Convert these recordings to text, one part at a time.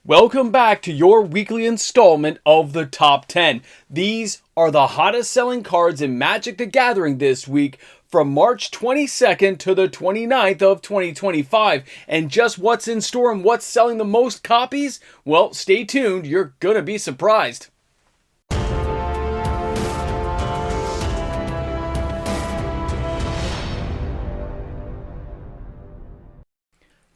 Welcome back to your weekly installment of the Top 10. These are the hottest selling cards in Magic the Gathering this week from March 22nd to the 29th of 2025. And just what's in store and what's selling the most copies? Well, stay tuned. You're gonna be surprised.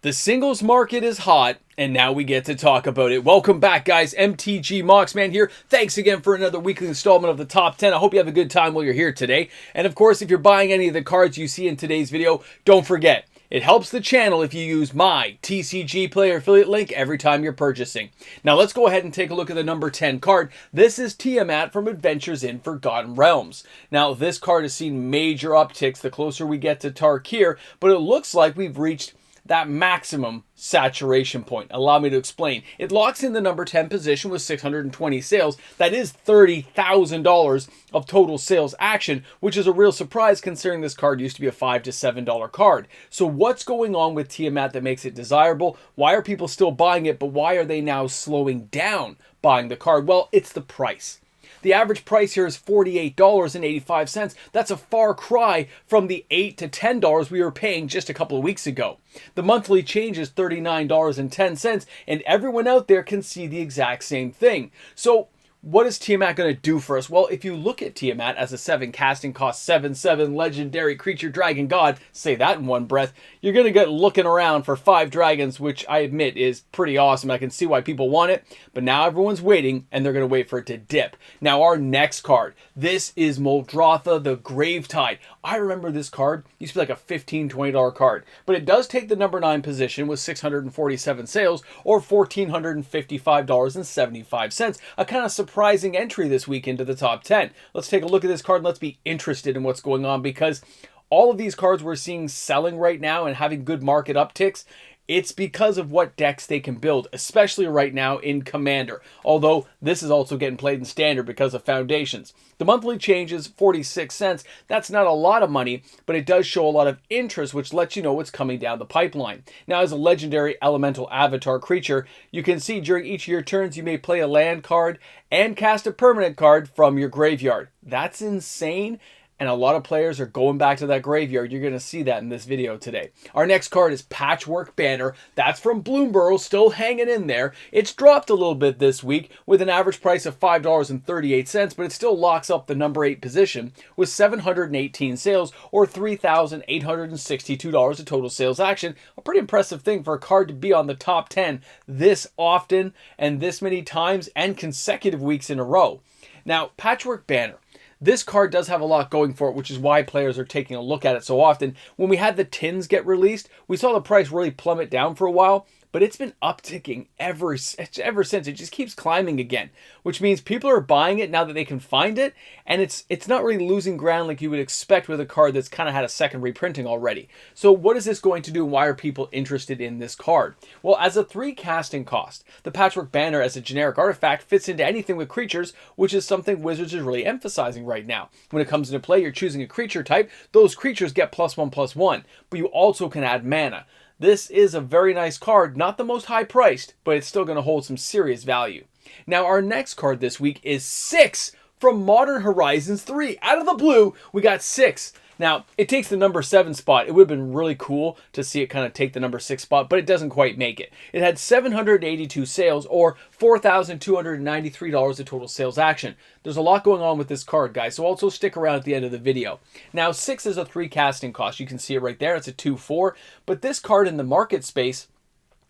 The singles market is hot, and now we get to talk about it. Welcome back, guys. MTG Moxman here. Thanks again for another weekly installment of the Top 10. I hope you have a good time while you're here today. And of course, if you're buying any of the cards you see in today's video, don't forget, it helps the channel if you use my TCG Player affiliate link every time you're purchasing. Now let's go ahead and take a look at the number 10 card. This is Tiamat from Adventures in Forgotten Realms. Now this card has seen major upticks the closer we get to Tarkir, but it looks like we've reached that maximum saturation point. Allow me to explain. It locks in the number 10 position with 620 sales. That is $30,000 of total sales action, which is a real surprise considering this card used to be a $5 to $7 card. So what's going on with Tiamat that makes it desirable? Why are people still buying it, but why are they now slowing down buying the card? Well, it's the price. The average price here is $48.85. That's a far cry from the $8 to $10 we were paying just a couple of weeks ago. The monthly change is $39.10, and everyone out there can see the exact same thing. So what is Tiamat going to do for us? Well, if you look at Tiamat as a 7 casting cost 7/7 legendary creature dragon god, say that in one breath, you're going to get looking around for 5 dragons, which I admit is pretty awesome. I can see why people want it, but now everyone's waiting and they're going to wait for it to dip. Now our next card, this is Muldrotha the Gravetide. I remember this card used to be like a $15, $20 card, but it does take the number 9 position with 647 sales or $1,455.75. A kind of surprising entry this week into the top 10. Let's take a look at this card and let's be interested in what's going on, because all of these cards we're seeing selling right now and having good market upticks, it's because of what decks they can build, especially right now in Commander. Although this is also getting played in Standard because of Foundations. The monthly change is 46 cents. That's not a lot of money, but it does show a lot of interest, which lets you know what's coming down the pipeline. Now, as a legendary elemental avatar creature, you can see during each of your turns you may play a land card and cast a permanent card from your graveyard. That's insane. And a lot of players are going back to that graveyard. You're going to see that in this video today. Our next card is Patchwork Banner. That's from Bloomburrow, still hanging in there. It's dropped a little bit this week with an average price of $5.38, but it still locks up the number 8 position with 718 sales or $3,862 of total sales action. A pretty impressive thing for a card to be on the top 10 this often and this many times and consecutive weeks in a row. Now, Patchwork Banner. This card does have a lot going for it, which is why players are taking a look at it so often. When we had the tins get released, we saw the price really plummet down for a while, but it's been upticking ever since. It just keeps climbing again, which means people are buying it now that they can find it, and it's not really losing ground like you would expect with a card that's kind of had a second reprinting already. So what is this going to do, and why are people interested in this card? Well, as a 3 casting cost, the Patchwork Banner as a generic artifact fits into anything with creatures, which is something Wizards is really emphasizing right now. When it comes into play, you're choosing a creature type. Those creatures get +1/+1, but you also can add mana. This is a very nice card, not the most high priced, but it's still going to hold some serious value. Now our next card this week is 6 from Modern Horizons 3. Out of the blue, we got 6. Now, it takes the number 7 spot. It would have been really cool to see it kind of take the number 6 spot, but it doesn't quite make it. It had 782 sales or $4,293 of total sales action. There's a lot going on with this card, guys, so also stick around at the end of the video. Now, 6 is a 3 casting cost. You can see it right there. It's a 2/4, but this card in the market space,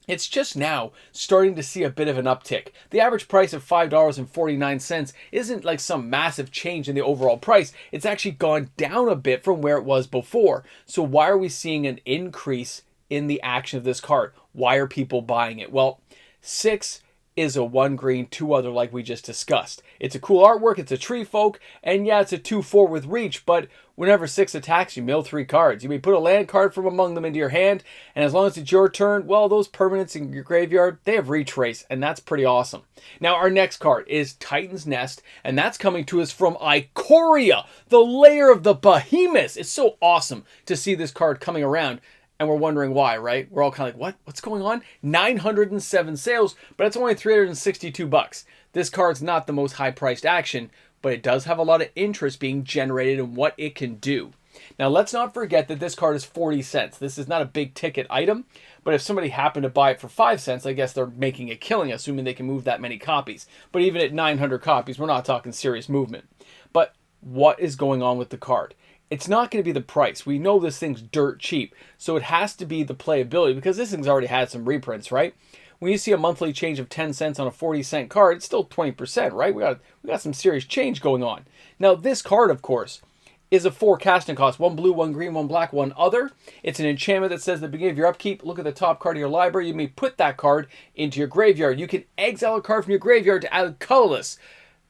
it's just now starting to see a bit of an uptick. The average price of $5.49 isn't like some massive change in the overall price. It's actually gone down a bit from where it was before. So why are we seeing an increase in the action of this card? Why are people buying it? Well, 6 is a 1 green, 2 other like we just discussed. It's a cool artwork, it's a tree folk, and yeah, it's a 2/4 with reach, but whenever 6 attacks, you mill 3 cards. You may put a land card from among them into your hand, and as long as it's your turn, well, those permanents in your graveyard, they have retrace, and that's pretty awesome. Now, our next card is Titan's Nest, and that's coming to us from Ikoria, the lair of the behemoths. It's so awesome to see this card coming around. and we're wondering why, right? We're all kind of like, what? What's going on? 907 sales, but it's only 362 bucks. This card's not the most high-priced action, but it does have a lot of interest being generated in what it can do. Now, let's not forget that this card is 40 cents. This is not a big ticket item, but if somebody happened to buy it for 5 cents, I guess they're making a killing, assuming they can move that many copies. But even at 900 copies, we're not talking serious movement. But what is going on with the card? It's not going to be the price. We know this thing's dirt cheap, so it has to be the playability, because this thing's already had some reprints, right? When you see a monthly change of 10 cents on a 40-cent card, it's still 20%, right? We got some serious change going on. Now, this card, of course, is a 4 casting cost. 1 blue, 1 green, 1 black, 1 other. It's an enchantment that says at the beginning of your upkeep, look at the top card of your library. You may put that card into your graveyard. You can exile a card from your graveyard to add colorless.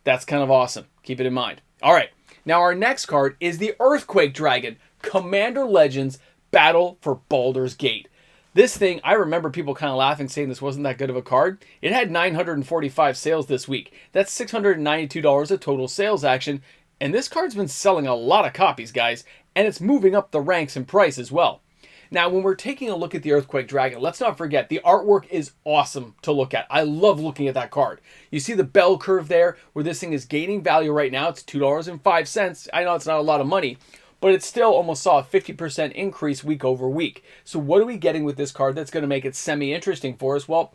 That's kind of awesome. Keep it in mind. All right. Now, our next card is the Earthquake Dragon, Commander Legends Battle for Baldur's Gate. This thing, I remember people kind of laughing, saying this wasn't that good of a card. It had 945 sales this week. That's $692 of total sales action. And this card's been selling a lot of copies, guys. And it's moving up the ranks in price as well. Now, when we're taking a look at the Earthquake Dragon, let's not forget, the artwork is awesome to look at. I love looking at that card. You see the bell curve there, where this thing is gaining value right now. It's $2.05. I know it's not a lot of money, but it still almost saw a 50% increase week over week. So what are we getting with this card that's going to make it semi-interesting for us? Well,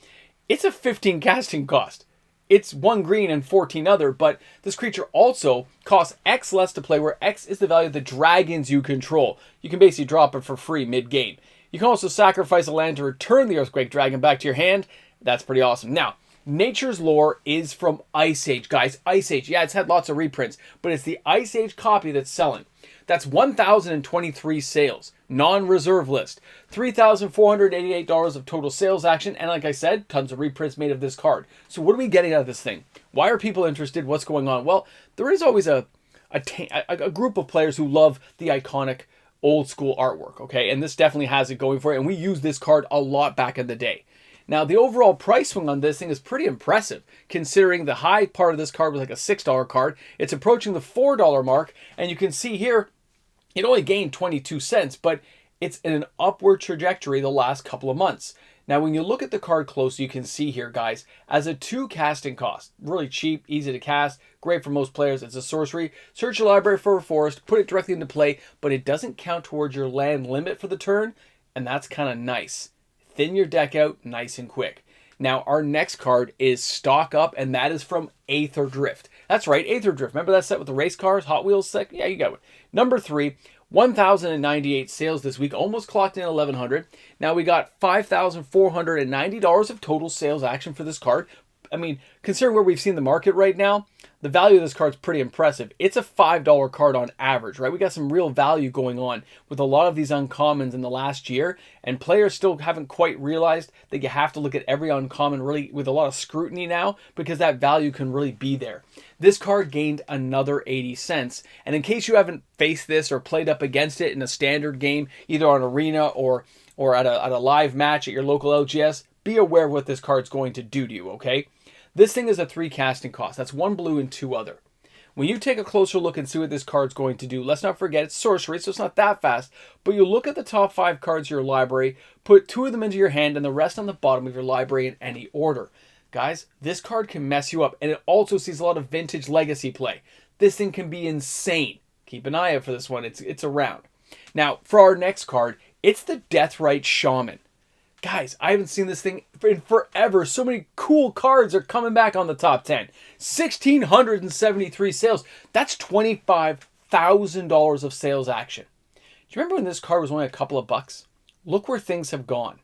it's a 15 casting cost. It's 1 green and 14 other, but this creature also costs X less to play, where X is the value of the dragons you control. You can basically drop it for free mid-game. You can also sacrifice a land to return the Earthquake Dragon back to your hand. That's pretty awesome. Now, Nature's Lore is from Ice Age, guys. Ice Age, yeah, it's had lots of reprints, but it's the Ice Age copy that's selling. That's 1,023 sales, non-reserve list, $3,488 of total sales action, and like I said, tons of reprints made of this card. So what are we getting out of this thing? Why are people interested? What's going on? Well, there is always a group of players who love the iconic old school artwork, okay? And this definitely has it going for it, and we used this card a lot back in the day. Now, the overall price swing on this thing is pretty impressive, considering the high part of this card was like a $6 card. It's approaching the $4 mark, and you can see here, it only gained 22 cents, but it's in an upward trajectory the last couple of months. Now, when you look at the card close, you can see here, guys, as a 2 casting cost. Really cheap, easy to cast, great for most players. It's a sorcery. Search your library for a forest, put it directly into play, but it doesn't count towards your land limit for the turn, and that's kind of nice. Thin your deck out nice and quick. Now, our next card is Stock Up, and that is from Aether Drift. That's right, Aether Drift. Remember that set with the race cars, Hot Wheels set? Yeah, you got it. Number 3, 1,098 sales this week, almost clocked in 1,100. Now, we got $5,490 of total sales action for this card. I mean, considering where we've seen the market right now, the value of this card's pretty impressive. It's a $5 card on average, right? We got some real value going on with a lot of these uncommons in the last year, and players still haven't quite realized that you have to look at every uncommon really with a lot of scrutiny now, because that value can really be there. This card gained another 80 cents, and in case you haven't faced this or played up against it in a standard game, either on Arena or at a live match at your local LGS, be aware of what this card's going to do to you, okay? This thing is a 3 casting cost. That's 1 blue and 2 other. When you take a closer look and see what this card's going to do, let's not forget it's sorcery, so it's not that fast, but you look at the top 5 cards of your library, put 2 of them into your hand, and the rest on the bottom of your library in any order. Guys, this card can mess you up, and it also sees a lot of vintage legacy play. This thing can be insane. Keep an eye out for this one. It's around. Now, for our next card, it's the Deathrite Shaman. Guys, I haven't seen this thing in forever. So many cool cards are coming back on the top 10. 1,673 sales. That's $25,000 of sales action. Do you remember when this card was only a couple of bucks? Look where things have gone.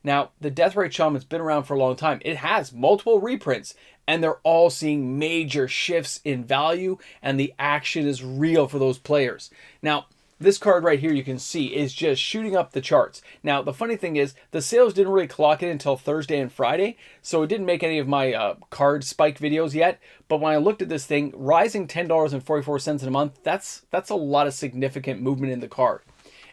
Now, the Deathrite Shaman's been around for a long time. It has multiple reprints, and they're all seeing major shifts in value, and the action is real for those players. Now, this card right here you can see is just shooting up the charts. Now, the funny thing is, the sales didn't really clock in until Thursday and Friday, so it didn't make any of my card spike videos yet. But when I looked at this thing, rising $10.44 in a month, that's a lot of significant movement in the card.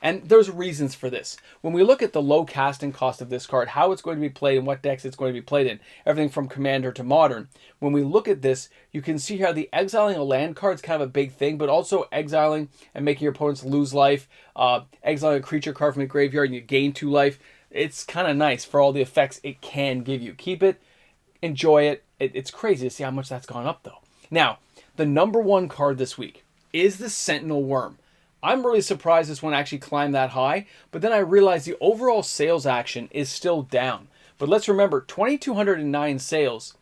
And there's reasons for this. When we look at the low casting cost of this card, how it's going to be played and what decks it's going to be played in, everything from Commander to Modern, when we look at this, you can see how the exiling a land card is kind of a big thing, but also exiling and making your opponents lose life, exiling a creature card from the graveyard and you gain 2 life. It's kind of nice for all the effects it can give you. Keep it, enjoy it. It's crazy to see how much that's gone up, though. Now, the number 1 card this week is the Sentinel Wyrm. I'm really surprised this one actually climbed that high, but then I realized the overall sales action is still down. But let's remember, 2,209 sales,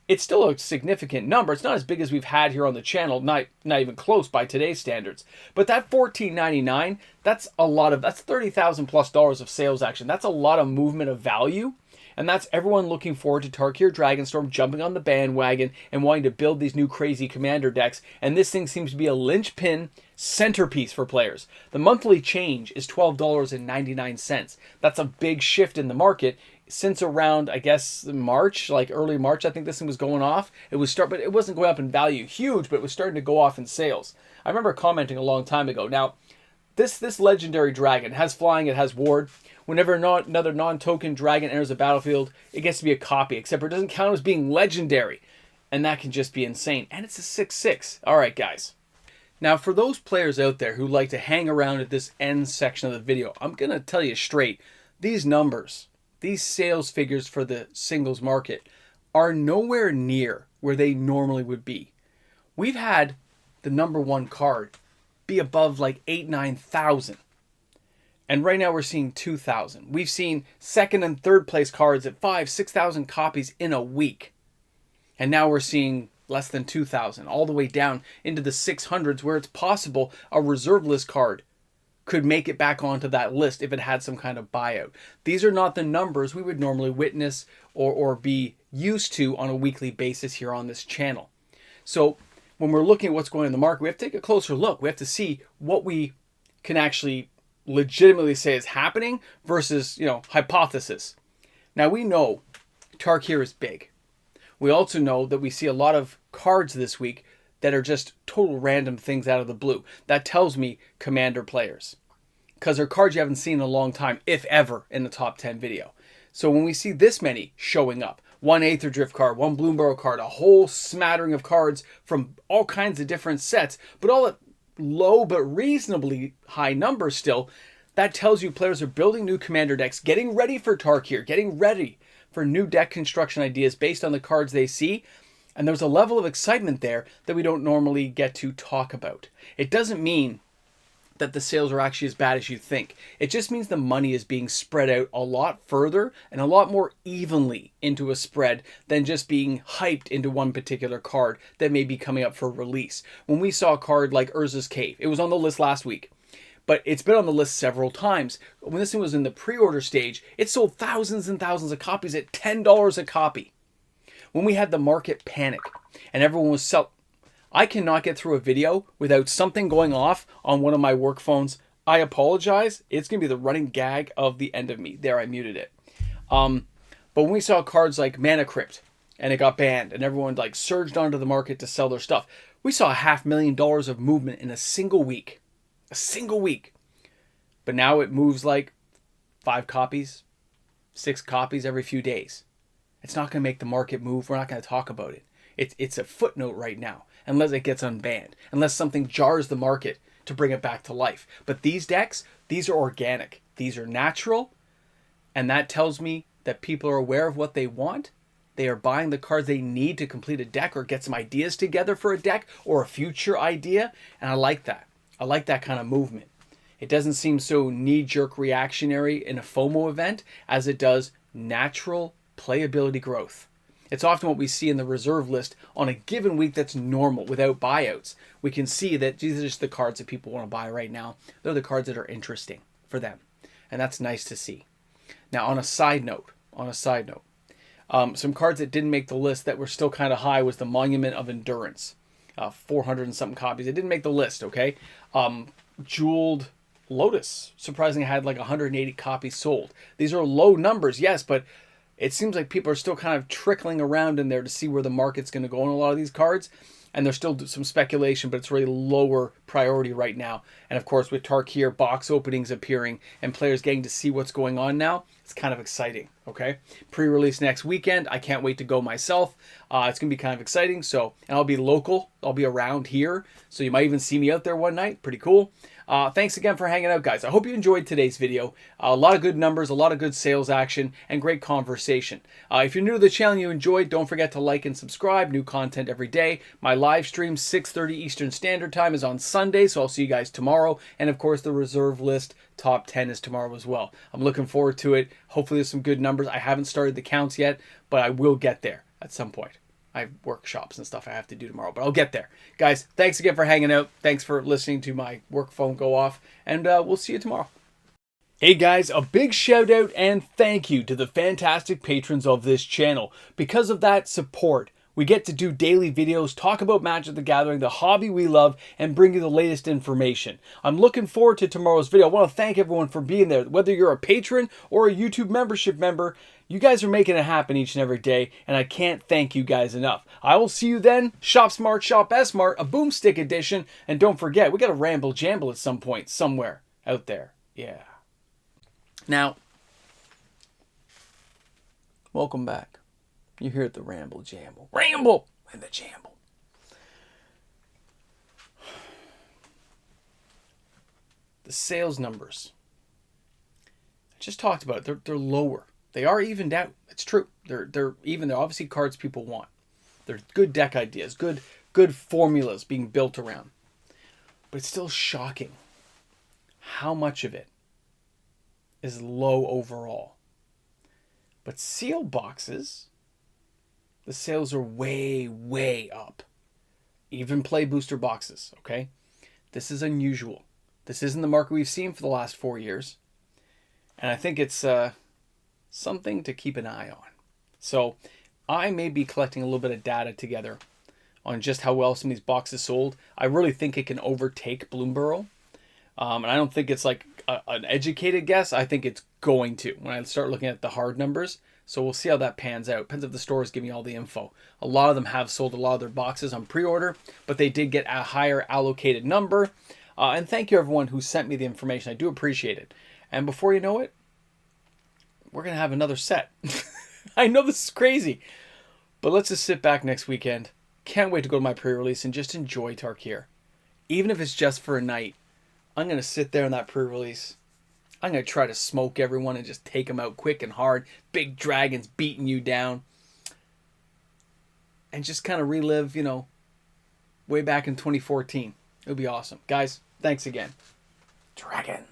it's still a significant number. It's not as big as we've had here on the channel, not even close by today's standards. But that $14.99, that's $30,000 plus of sales action. That's a lot of movement of value. And that's everyone looking forward to Tarkir Dragonstorm jumping on the bandwagon and wanting to build these new crazy commander decks. And this thing seems to be a linchpin centerpiece for players. The monthly change is $12.99. That's a big shift in the market since around, I guess, March, like early March. I think this thing was going off. But it wasn't going up in value huge, but it was starting to go off in sales. I remember commenting a long time ago. Now, this legendary dragon has flying, it has ward. Whenever another non-token dragon enters the battlefield, it gets to be a copy, except it doesn't count as being legendary. And that can just be insane. And it's a 6/6. All right, guys. Now, for those players out there who like to hang around at this end section of the video, I'm going to tell you straight, these numbers, these sales figures for the singles market are nowhere near where they normally would be. We've had the number 1 card be above like 8,000-9,000. And right now we're seeing 2,000. We've seen second and third place cards at 5,000-6,000 copies in a week. And now we're seeing less than 2,000, all the way down into the 600s, where it's possible a reserve list card could make it back onto that list if it had some kind of buyout. These are not the numbers we would normally witness or be used to on a weekly basis here on this channel. So when we're looking at what's going on in the market, we have to take a closer look. We have to see what we can actually legitimately say is happening versus, hypothesis. Now, we know Tarkir is big. We also know that we see a lot of cards this week that are just total random things out of the blue. That tells me commander players, because they're cards you haven't seen in a long time, if ever, in the top 10 video. So when we see this many showing up, 1 Aether Drift card, 1 Bloomburrow card, a whole smattering of cards from all kinds of different sets, but all at low but reasonably high numbers still, that tells you players are building new commander decks, getting ready for Tarkir, getting ready for new deck construction ideas based on the cards they see. And there's a level of excitement there that we don't normally get to talk about. It doesn't mean that the sales are actually as bad as you think. It just means the money is being spread out a lot further and a lot more evenly into a spread than just being hyped into one particular card that may be coming up for release. When we saw a card like Urza's Cave, it was on the list last week, but it's been on the list several times. When this thing was in the pre-order stage, it sold thousands and thousands of copies at $10 a copy. When we had the market panic and everyone was selling, I cannot get through a video without something going off on one of my work phones. I apologize. It's going to be the running gag of the end of me. There, I muted it. But when we saw cards like Mana Crypt and it got banned and everyone surged onto the market to sell their stuff, we saw $500,000 of movement in a single week. A single week. But now it moves like 5 copies, 6 copies every few days. It's not going to make the market move. We're not going to talk about it. It's a footnote right now, unless it gets unbanned, unless something jars the market to bring it back to life. But these decks, these are organic. These are natural, and that tells me that people are aware of what they want. They are buying the cards they need to complete a deck or get some ideas together for a deck or a future idea, and I like that. I like that kind of movement. It doesn't seem so knee-jerk reactionary in a FOMO event as it does natural playability growth. It's often what we see in the reserve list on a given week that's normal without buyouts. We can see that these are just the cards that people want to buy right now. They're the cards that are interesting for them. And that's nice to see. Now, on a side note, some cards that didn't make the list that were still kind of high was the Monument of Endurance. 400 and something copies. It didn't make the list, okay? Jeweled Lotus, surprisingly, had 180 copies sold. These are low numbers, yes, but it seems like people are still kind of trickling around in there to see where the market's going to go on a lot of these cards. and there's still some speculation, but it's really lower priority right now. And of course, with Tarkir box openings appearing and players getting to see what's going on now, it's kind of exciting, okay? Pre-release next weekend. I can't wait to go myself. It's going to be kind of exciting. So, and I'll be local. I'll be around here. So you might even see me out there one night. Pretty cool. Thanks again for hanging out, guys. I hope you enjoyed today's video. A lot of good numbers, a lot of good sales action, and great conversation. If you're new to the channel and you enjoyed, don't forget to like and subscribe. New content every day. My live stream, 6:30 Eastern Standard Time, is on Sunday, so I'll see you guys tomorrow. And of course, the reserve list top 10 is tomorrow as well. I'm looking forward to it. Hopefully there's some good numbers. I haven't started the counts yet, but I will get there at some point. I have workshops and stuff I have to do tomorrow, but I'll get there. Guys, thanks again for hanging out. Thanks for listening to my work phone go off, and we'll see you tomorrow. Hey guys, a big shout out and thank you to the fantastic patrons of this channel. Because of that support, we get to do daily videos, talk about Magic the Gathering, the hobby we love, and bring you the latest information. I'm looking forward to tomorrow's video. I want to thank everyone for being there. Whether you're a patron or a YouTube membership member, you guys are making it happen each and every day, and I can't thank you guys enough. I will see you then. Shop smart, shop S-Mart, a boomstick edition, and don't forget, we got a Ramble Jamble at some point, somewhere out there. Yeah. Now, welcome back. You hear the Ramble Jamble. Ramble and the Jamble. The sales numbers. I just talked about it. They're lower. They are evened out. It's true. They're even. They're obviously cards people want. They're good deck ideas. Good formulas being built around. But it's still shocking how much of it is low overall. But sealed boxes, the sales are way, way up. Even play booster boxes, okay? This is unusual. This isn't the market we've seen for the last 4 years. And I think it's something to keep an eye on. So I may be collecting a little bit of data together on just how well some of these boxes sold. I really think it can overtake Bloomborough. And I don't think it's like an educated guess. I think it's going to when I start looking at the hard numbers. So we'll see how that pans out. Depends if the stores give me all the info. A lot of them have sold a lot of their boxes on pre-order, but they did get a higher allocated number. And thank you everyone who sent me the information. I do appreciate it. And before you know it, we're going to have another set. I know this is crazy, but let's just sit back next weekend. Can't wait to go to my pre-release and just enjoy Tarkir. Even if it's just for a night, I'm going to sit there in that pre-release. I'm going to try to smoke everyone and just take them out quick and hard. Big dragons beating you down. And just kind of relive, you know, way back in 2014. It would be awesome. Guys, thanks again. Dragons.